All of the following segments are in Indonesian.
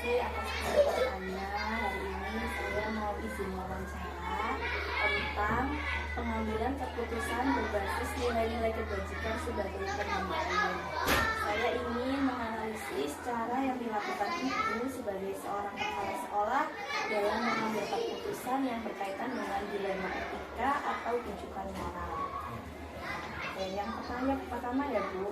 kasih atas kesempatannya. Hari ini saya mau izin wawancara tentang pengambilan keputusan berbasis nilai-nilai kebajikan sebagai pemimpin. Saya ingin menganalisis cara yang dilakukan ibu sebagai seorang kepala sekolah dalam mengambil keputusan yang berkaitan dengan dilema etika atau rujukan moral. Yang pertama ya Bu,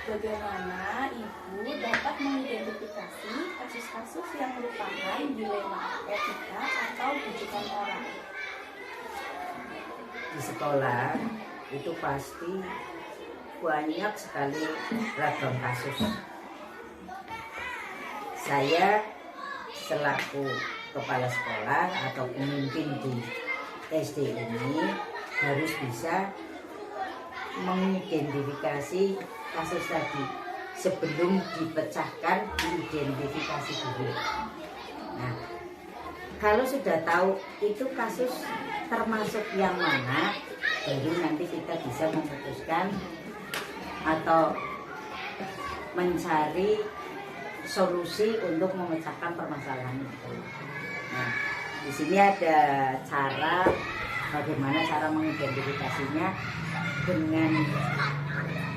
bagaimana Ibu dapat mengidentifikasi kasus-kasus yang merupakan dilema etika atau rujukan moral? Di sekolah itu pasti banyak sekali ragam kasus. Saya selaku kepala sekolah atau pemimpin di SD ini harus bisa mengidentifikasi kasus tadi sebelum dipecahkan, diidentifikasi dulu. Nah, kalau sudah tahu itu kasus termasuk yang mana, baru nanti kita bisa memutuskan atau mencari solusi untuk memecahkan permasalahan itu. Nah, di sini ada cara bagaimana cara mengidentifikasinya dengan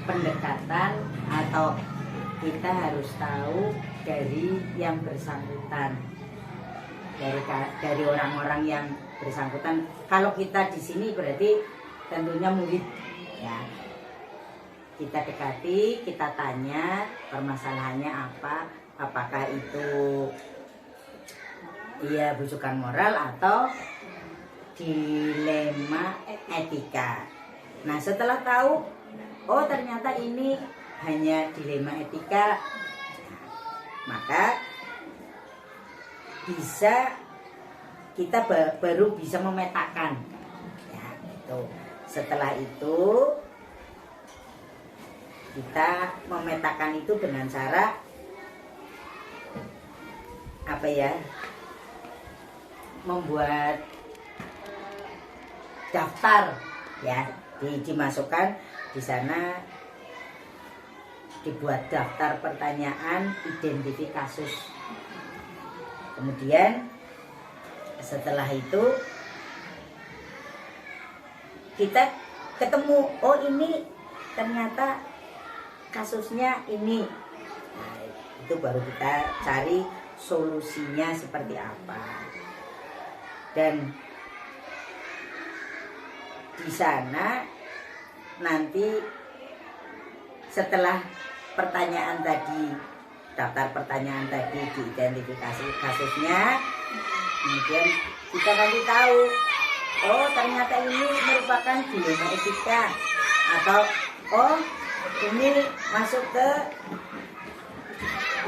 pendekatan atau kita harus tahu dari yang bersangkutan, dari orang-orang yang bersangkutan. Kalau kita di sini berarti tentunya murid ya. Kita dekati, kita tanya permasalahannya apa, apakah itu rujukan moral atau dilema etika. Nah, setelah tahu, oh ternyata ini hanya dilema etika, maka bisa kita baru bisa memetakan. Ya, gitu. Setelah itu kita memetakan itu dengan cara membuat daftar ya, dimasukkan di sana, dibuat daftar pertanyaan identifikasi kasus. Kemudian setelah itu kita ketemu, oh ini ternyata kasusnya ini. Nah, itu baru kita cari solusinya seperti apa. Dan di sana nanti setelah pertanyaan tadi, daftar pertanyaan tadi diidentifikasi kasusnya, kemudian kita nanti tahu, oh ternyata ini merupakan dilema etika atau oh ini masuk ke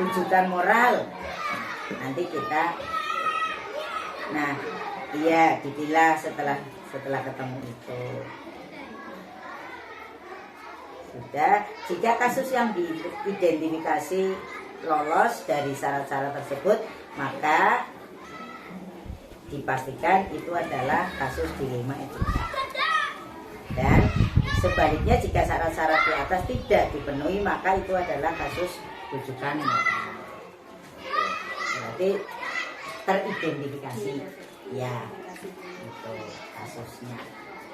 rujukan moral. Nanti kita dipilah setelah ketemu itu. Sudah, jika kasus yang diidentifikasi lolos dari syarat-syarat tersebut, maka dipastikan itu adalah kasus dilema etika. Dan sebaliknya, jika syarat-syarat di atas tidak dipenuhi, maka itu adalah kasus rujukan moral. Berarti teridentifikasi, ya, itu kasusnya.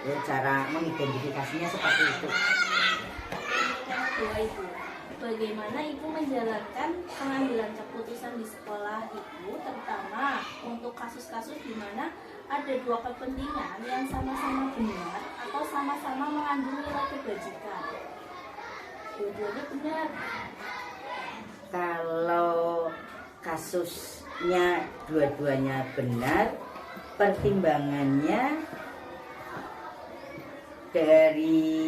Itu cara mengidentifikasinya seperti itu. Ibu, bagaimana Ibu menjalankan pengambilan keputusan di sekolah Ibu, terutama untuk kasus-kasus di mana ada dua kepentingan yang sama-sama benar atau sama-sama mengandung nilai kebajikan? Dua-duanya benar. Kalau kasusnya dua-duanya benar, pertimbangannya dari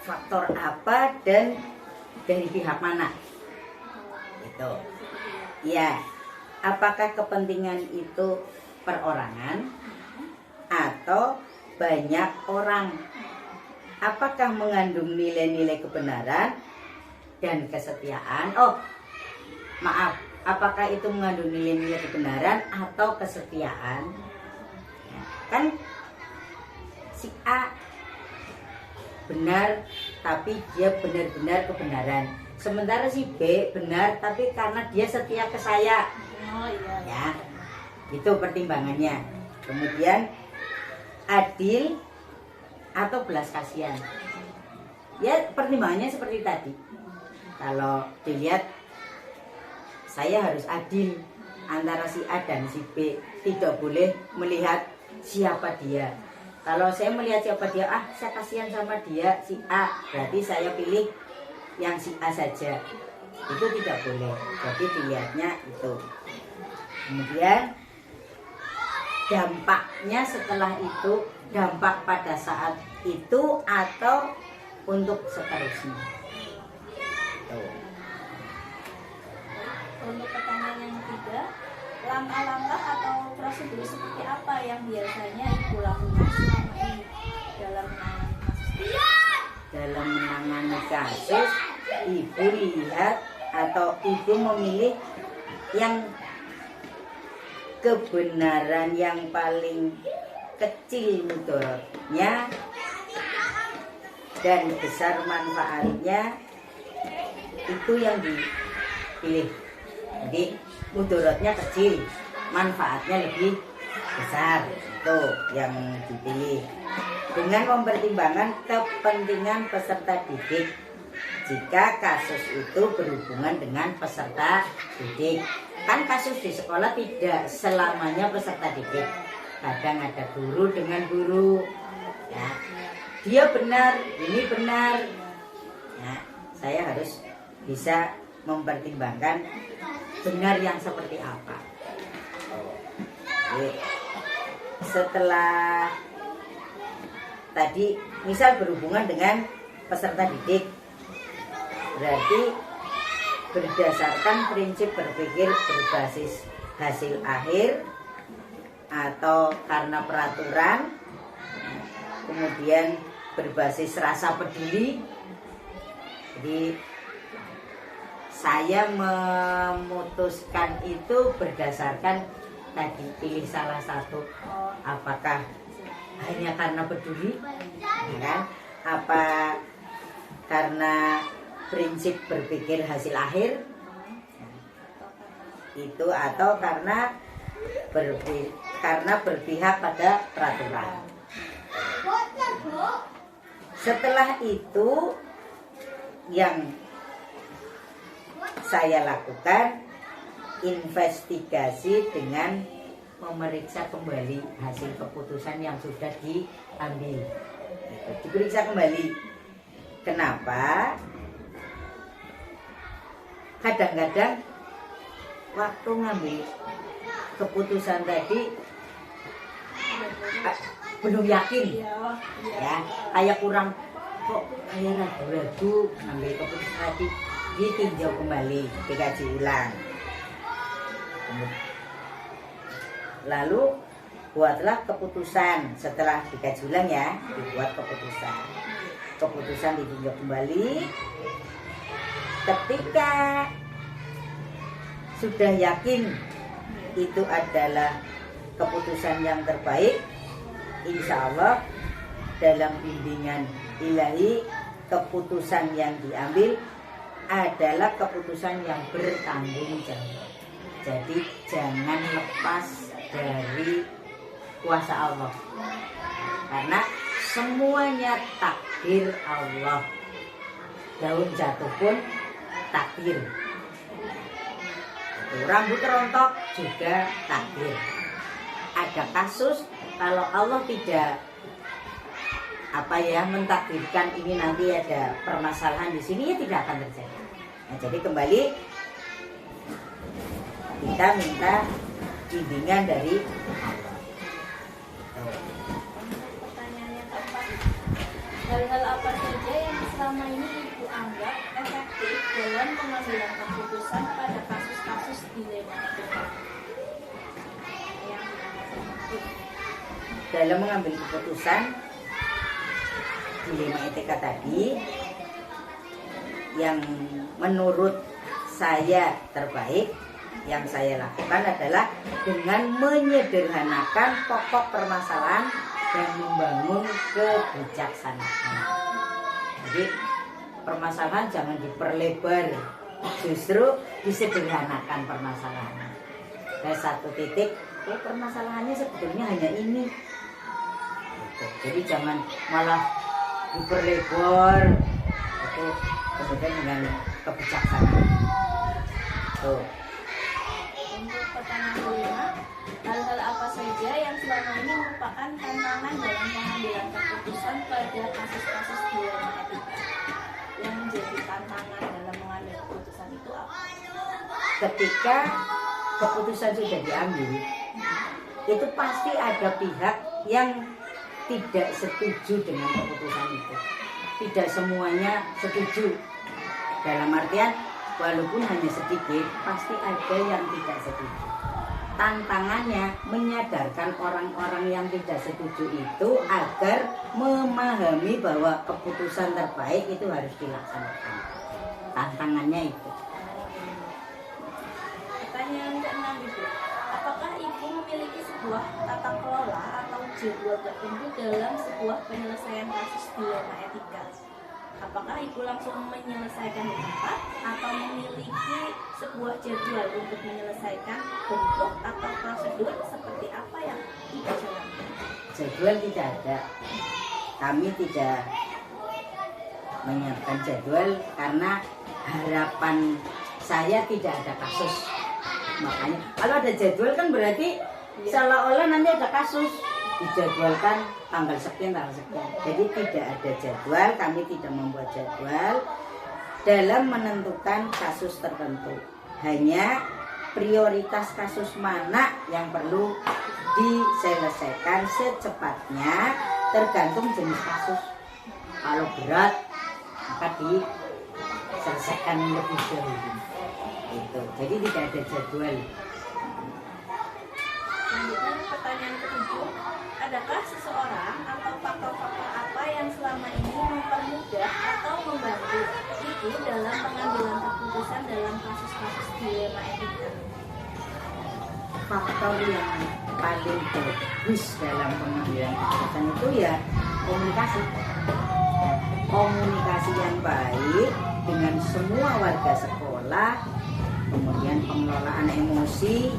faktor apa dan dari pihak mana? Itu. Ya, apakah kepentingan itu perorangan atau banyak orang? Apakah mengandung nilai-nilai kebenaran dan kesetiaan? Oh, maaf, apakah itu mengandung nilai-nilai kebenaran atau kesetiaan? Kan si A benar, tapi dia benar-benar kebenaran. sementara si B benar tapi karena dia setia ke saya. Oh iya. Ya, itu pertimbangannya. Kemudian adil atau belas kasihan. Ya pertimbangannya seperti tadi. Kalau dilihat saya harus adil antara si A dan si B, tidak boleh melihat siapa dia. Kalau saya melihat siapa dia, saya kasihan sama dia si A, berarti saya pilih yang si A saja. Itu tidak boleh. Jadi dilihatnya itu. Kemudian dampaknya setelah itu, dampak pada saat itu atau untuk seterusnya. Tuh. Untuk pertanyaan yang ketiga, langkah-langkah atau prosedur seperti apa yang biasanya Ibu lakukan selama ini dalam menangani kasus? Dalam menangani kasus, Ibu lihat atau Ibu memilih yang kebenaran yang paling kecil mudaratnya dan besar manfaatnya, itu yang dipilih. Jadi mudaratnya kecil, manfaatnya lebih besar, itu yang dipilih dengan mempertimbangkan kepentingan peserta didik. Jika kasus itu berhubungan dengan peserta didik, kan kasus di sekolah tidak selamanya peserta didik, kadang ada guru dengan guru, ya. Dia benar, ini benar, ya. Saya harus bisa mempertimbangkan benar yang seperti apa. Oke. Setelah tadi misal berhubungan dengan peserta didik, berarti berdasarkan prinsip berpikir berbasis hasil akhir atau karena peraturan, kemudian berbasis rasa peduli. Jadi saya memutuskan itu berdasarkan tadi pilih salah satu, apakah hanya karena peduli, ya kan? Apa karena prinsip berpikir hasil akhir itu, atau karena berpihak pada peraturan. Setelah itu yang saya lakukan investigasi dengan memeriksa kembali hasil keputusan yang sudah diambil. Diperiksa kembali. Kenapa? Kadang-kadang waktu ngambil keputusan tadi belum yakin, ya, kayak kurang, kok kayak ragu-ragu ngambil keputusan tadi, ditinjau kembali, dikaji ulang. Lalu buatlah keputusan. Setelah dikaji ulang, ya, dibuat keputusan. Keputusan ditinjau kembali. Ketika sudah yakin itu adalah keputusan yang terbaik, insya Allah dalam bimbingan ilahi keputusan yang diambil adalah keputusan yang bertanggung jawab. Jadi jangan lepas dari kuasa Allah, karena semuanya takdir Allah. Daun jatuh pun takdir. Rambut rontok juga takdir. Ada kasus kalau Allah tidak mentakdirkan ini nanti ada permasalahan di sini, ya tidak akan terjadi. Nah, jadi kembali kita minta bimbingan dari Allah. Pertanyaan yang keempat, hal-hal apa saja yang selama ini Ibu anggap efektif dalam pengambilan keputusan pada kasus-kasus dilema etika? Dalam mengambil keputusan dilema etika tadi, yang menurut saya terbaik yang saya lakukan adalah dengan menyederhanakan pokok permasalahan dan membangun kebijaksanaan. Jadi permasalahan jangan diperlebar, justru disederhanakan permasalahannya. Dari satu titik, permasalahannya sebetulnya hanya ini. Gitu. Jadi jangan malah diperlebar, itu kemudian dengan kebijaksanaan. Tuh. Untuk pertanyaan kelima, hal-hal apa saja yang selama ini merupakan tantangan dalam pengambilan keputusan pada kasus-kasus dilema etika? Yang menjadi tantangan dalam mengambil keputusan itu apa? Ketika keputusan sudah diambil, itu pasti ada pihak yang tidak setuju dengan keputusan itu. Tidak semuanya setuju. Dalam artian, walaupun hanya sedikit, pasti ada yang tidak setuju. Tantangannya menyadarkan orang-orang yang tidak setuju itu agar memahami bahwa keputusan terbaik itu harus dilaksanakan. Tantangannya itu. Pertanyaan ke-6 Ibu, apakah Ibu memiliki sebuah tata kelola atau jadwal tertentu dalam sebuah penyelesaian kasus dilema etika? Apakah Ibu langsung menyelesaikan di tempat atau memiliki sebuah jadwal untuk menyelesaikan bentuk atau prosedur seperti apa yang Ibu jalankan? Jadwal tidak ada. Kami tidak menyiapkan jadwal karena harapan saya tidak ada kasus. Makanya kalau ada jadwal kan berarti seolah-olah nanti ada kasus, dijadwalkan tanggal sekian. Jadi tidak ada jadwal, kami tidak membuat jadwal dalam menentukan kasus tertentu. Hanya prioritas kasus mana yang perlu diselesaikan secepatnya tergantung jenis kasus. Kalau berat maka diselesaikan lebih dahulu. Itu. Jadi tidak ada jadwal. Selanjutnya pertanyaan ke-7, adakah seseorang atau faktor-faktor apa yang selama ini mempermudah atau membantu Ibu dalam pengambilan keputusan dalam kasus-kasus dilema etika? Faktor yang paling bagus dalam pengambilan keputusan itu ya komunikasi. Komunikasi yang baik dengan semua warga sekolah, kemudian pengelolaan emosi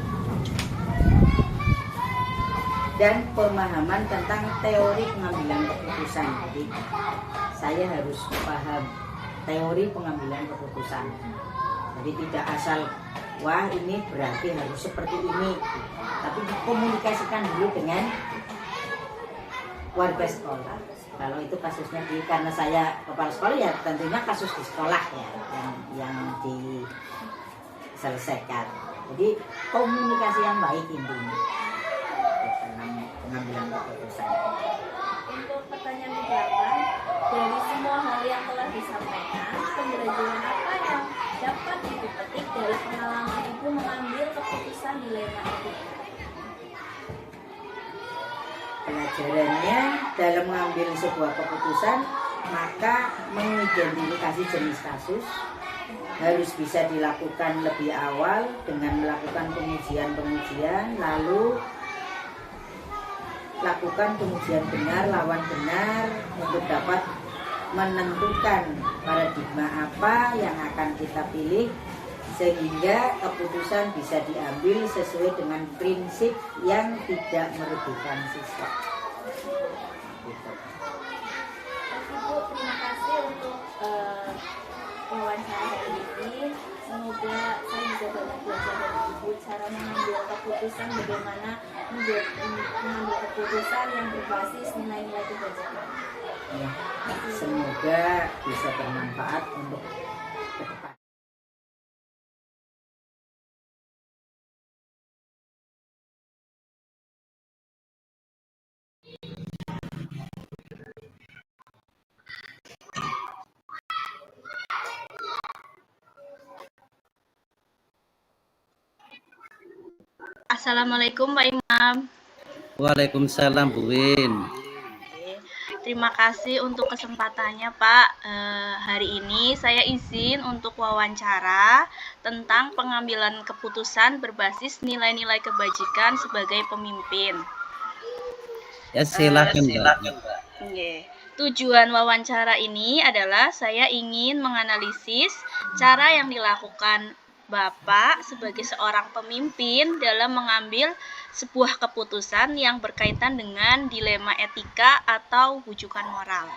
dan pemahaman tentang teori pengambilan keputusan. Jadi saya harus paham teori pengambilan keputusan. Jadi tidak asal wah ini berarti harus seperti ini, tapi dikomunikasikan dulu dengan warga sekolah. Kalau itu kasusnya karena saya kepala sekolah ya tentunya kasus di sekolah ya yang diselesaikan. Jadi komunikasi yang baik intinya dalam pengambilan keputusan. Untuk pertanyaan ke-8, dari semua hal yang telah disampaikan, pembelajaran apa yang dapat dipetik dari pengalaman Ibu mengambil keputusan dilema etika? Pelajarannya dalam mengambil sebuah keputusan, maka mengidentifikasi jenis kasus harus bisa dilakukan lebih awal dengan melakukan pengujian, lalu lakukan pengujian benar, lawan benar untuk dapat menentukan paradigma apa yang akan kita pilih sehingga keputusan bisa diambil sesuai dengan prinsip yang tidak merugikan siswa. Gitu. Ibu, terima kasih untuk wawancara hari ini. Semoga saya bisa banyak belajar dari Ibu cara mengambil keputusan, bagaimana mengambil keputusan yang berbasis nilai-nilai kebajikan. Ya, semoga bisa bermanfaat untuk ke depan. Assalamualaikum Pak Imam. Waalaikumsalam Bu Win. Terima kasih untuk kesempatannya Pak. Hari ini saya izin untuk wawancara tentang pengambilan keputusan berbasis nilai-nilai kebajikan sebagai pemimpin. Ya silakan Mbak. Nggih. Tujuan wawancara ini adalah saya ingin menganalisis cara yang dilakukan Bapak sebagai seorang pemimpin dalam mengambil sebuah keputusan yang berkaitan dengan dilema etika atau wujukan moral.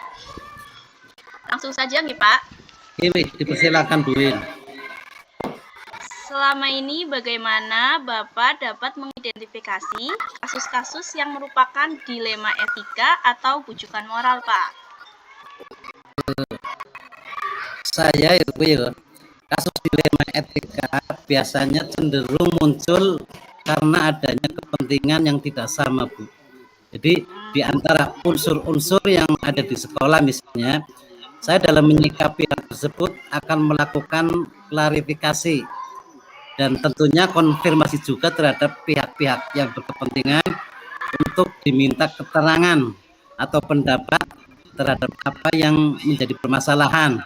Langsung saja nih Pak. Oke, dipersilakan Bu Win. Selama ini bagaimana Bapak dapat mengidentifikasi kasus-kasus yang merupakan dilema etika atau wujukan moral, Pak? Saya itu Bu ya, kasus dilema etika biasanya cenderung muncul karena adanya kepentingan yang tidak sama Bu. Jadi di antara unsur-unsur yang ada di sekolah misalnya, saya dalam menyikapi hal tersebut akan melakukan klarifikasi dan tentunya konfirmasi juga terhadap pihak-pihak yang berkepentingan untuk diminta keterangan atau pendapat terhadap apa yang menjadi permasalahan,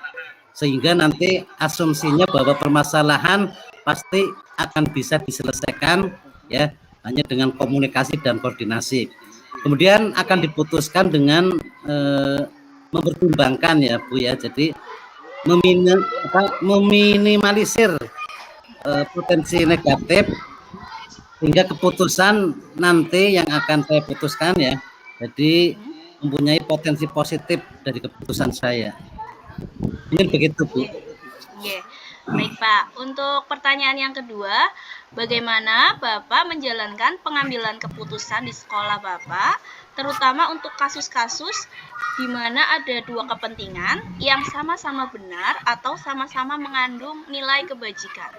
sehingga nanti asumsinya bahwa permasalahan pasti akan bisa diselesaikan ya hanya dengan komunikasi dan koordinasi. Kemudian akan diputuskan dengan mempertimbangkan ya Bu ya, jadi meminimalisir potensi negatif sehingga keputusan nanti yang akan saya putuskan ya jadi mempunyai potensi positif dari keputusan saya. Mungkin begitu Bu. Oke. Baik Pak, untuk pertanyaan yang kedua, bagaimana Bapak menjalankan pengambilan keputusan di sekolah Bapak, terutama untuk kasus-kasus di mana ada dua kepentingan yang sama-sama benar atau sama-sama mengandung nilai kebajikan?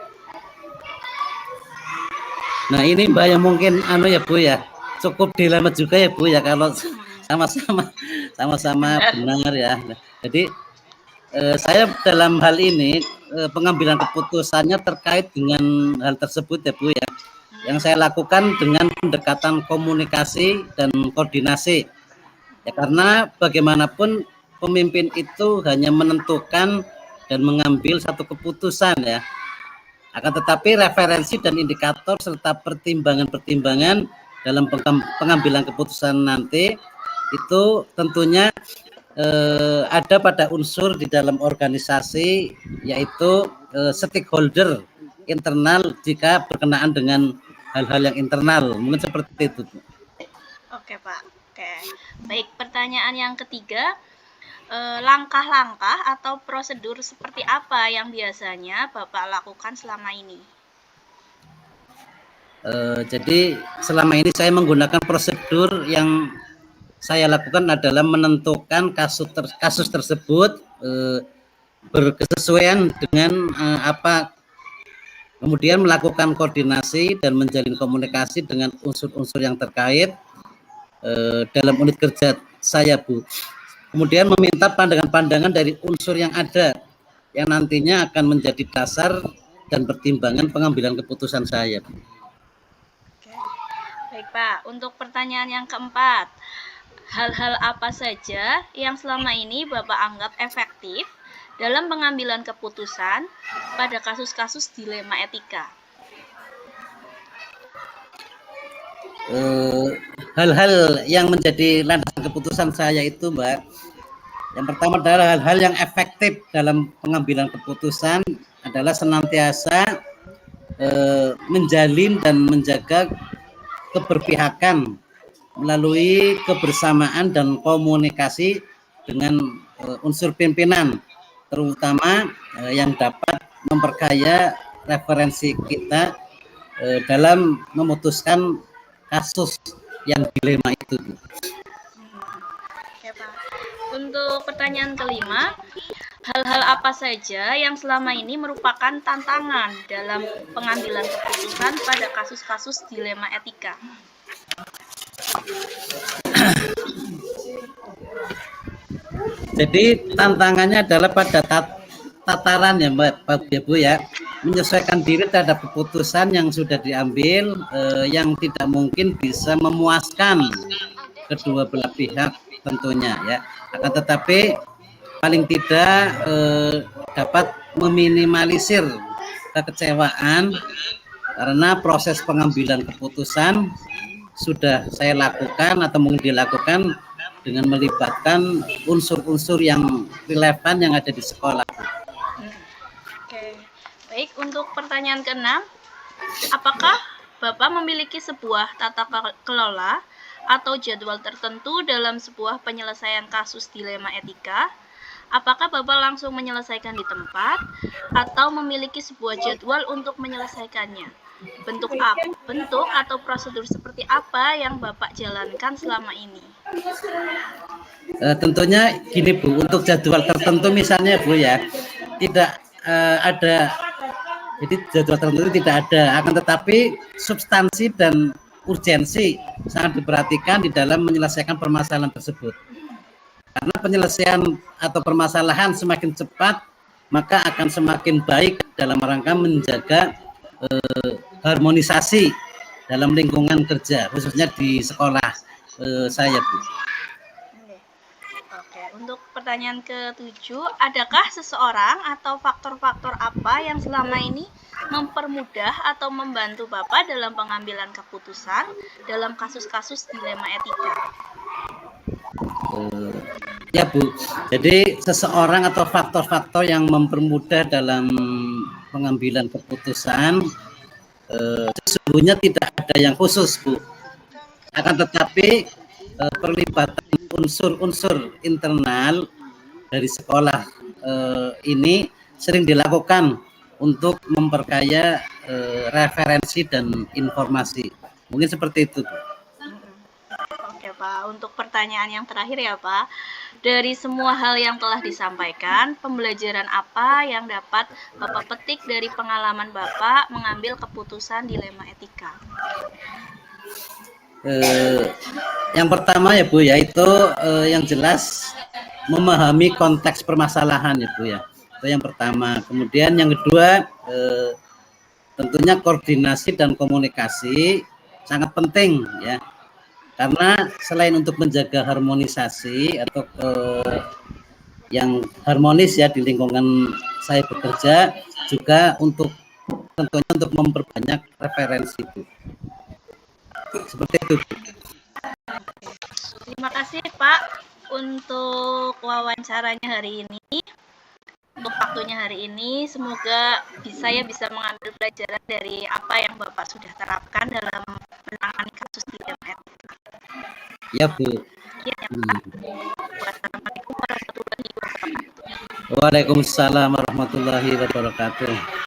Nah ini Mbak yang mungkin ya Bu ya, cukup dilema juga ya Bu ya kalau sama-sama benar ya. Jadi saya dalam hal ini pengambilan keputusannya terkait dengan hal tersebut ya Bu ya. Yang saya lakukan dengan pendekatan komunikasi dan koordinasi. Ya karena bagaimanapun pemimpin itu hanya menentukan dan mengambil satu keputusan ya. Akan tetapi referensi dan indikator serta pertimbangan-pertimbangan dalam pengambilan keputusan nanti itu tentunya ada pada unsur di dalam organisasi yaitu stakeholder internal jika berkenaan dengan hal-hal yang internal. Mungkin seperti itu. Oke Pak. Oke. Baik, pertanyaan yang ketiga, langkah-langkah atau prosedur seperti apa yang biasanya Bapak lakukan selama ini? Jadi selama ini saya menggunakan prosedur yang saya lakukan adalah menentukan kasus tersebut berkesesuaian dengan apa, kemudian melakukan koordinasi dan menjalin komunikasi dengan unsur-unsur yang terkait dalam unit kerja saya Bu. Kemudian meminta pandangan-pandangan dari unsur yang ada yang nantinya akan menjadi dasar dan pertimbangan pengambilan keputusan saya. Oke. Baik Pak, untuk pertanyaan yang keempat, hal-hal apa saja yang selama ini Bapak anggap efektif dalam pengambilan keputusan pada kasus-kasus dilema etika? Hal-hal yang menjadi landasan keputusan saya itu Mbak, yang pertama adalah hal-hal yang efektif dalam pengambilan keputusan adalah senantiasa menjalin dan menjaga keberpihakan melalui kebersamaan dan komunikasi dengan unsur pimpinan, terutama yang dapat memperkaya referensi kita dalam memutuskan kasus yang dilema itu. Oke Pak. Untuk pertanyaan kelima, hal-hal apa saja yang selama ini merupakan tantangan dalam pengambilan keputusan pada kasus-kasus dilema etika? Jadi tantangannya adalah pada tataran ya Mbak Bu ya, menyesuaikan diri terhadap keputusan yang sudah diambil yang tidak mungkin bisa memuaskan kedua belah pihak tentunya ya. Akan tetapi paling tidak dapat meminimalisir kekecewaan karena proses pengambilan keputusan sudah saya lakukan atau mungkin dilakukan dengan melibatkan unsur-unsur yang relevan yang ada di sekolah. Oke, baik. Untuk pertanyaan keenam, apakah Bapak memiliki sebuah tata kelola atau jadwal tertentu dalam sebuah penyelesaian kasus dilema etika? Apakah Bapak langsung menyelesaikan di tempat atau memiliki sebuah jadwal untuk menyelesaikannya? Bentuk atau prosedur seperti apa yang Bapak jalankan selama ini? Tentunya gini Bu, untuk jadwal tertentu misalnya Bu ya, tidak ada, jadi jadwal tertentu tidak ada, akan tetapi substansi dan urgensi sangat diperhatikan di dalam menyelesaikan permasalahan tersebut. Karena penyelesaian atau permasalahan semakin cepat, maka akan semakin baik dalam rangka menjaga harmonisasi dalam lingkungan kerja, khususnya di sekolah saya Bu. Oke, untuk pertanyaan ke-7, adakah seseorang atau faktor-faktor apa yang selama ini mempermudah atau membantu Bapak dalam pengambilan keputusan dalam kasus-kasus dilema etika? Ya Bu, jadi seseorang atau faktor-faktor yang mempermudah dalam pengambilan keputusan sesungguhnya tidak ada yang khusus Bu, akan tetapi perlibatan unsur-unsur internal dari sekolah ini sering dilakukan untuk memperkaya referensi dan informasi, mungkin seperti itu Bu. Oke Pak, untuk pertanyaan yang terakhir ya Pak, dari semua hal yang telah disampaikan, pembelajaran apa yang dapat Bapak petik dari pengalaman Bapak mengambil keputusan dilema etika? Yang pertama ya Bu, yaitu yang jelas memahami konteks permasalahan ya Bu ya, itu yang pertama. Kemudian yang kedua tentunya koordinasi dan komunikasi sangat penting ya, karena selain untuk menjaga harmonisasi atau yang harmonis ya di lingkungan saya bekerja, juga untuk tentunya untuk memperbanyak referensi Bu. Seperti itu. Terima kasih Pak untuk wawancaranya hari ini, untuk waktunya hari ini. Semoga saya bisa mengambil pelajaran dari apa yang Bapak sudah terapkan dalam menangani kasus dilema etika. Ya Bu. Ya, Pak. Wassalamualaikum warahmatullahi wabarakatuh. Waalaikumsalam warahmatullahi wabarakatuh.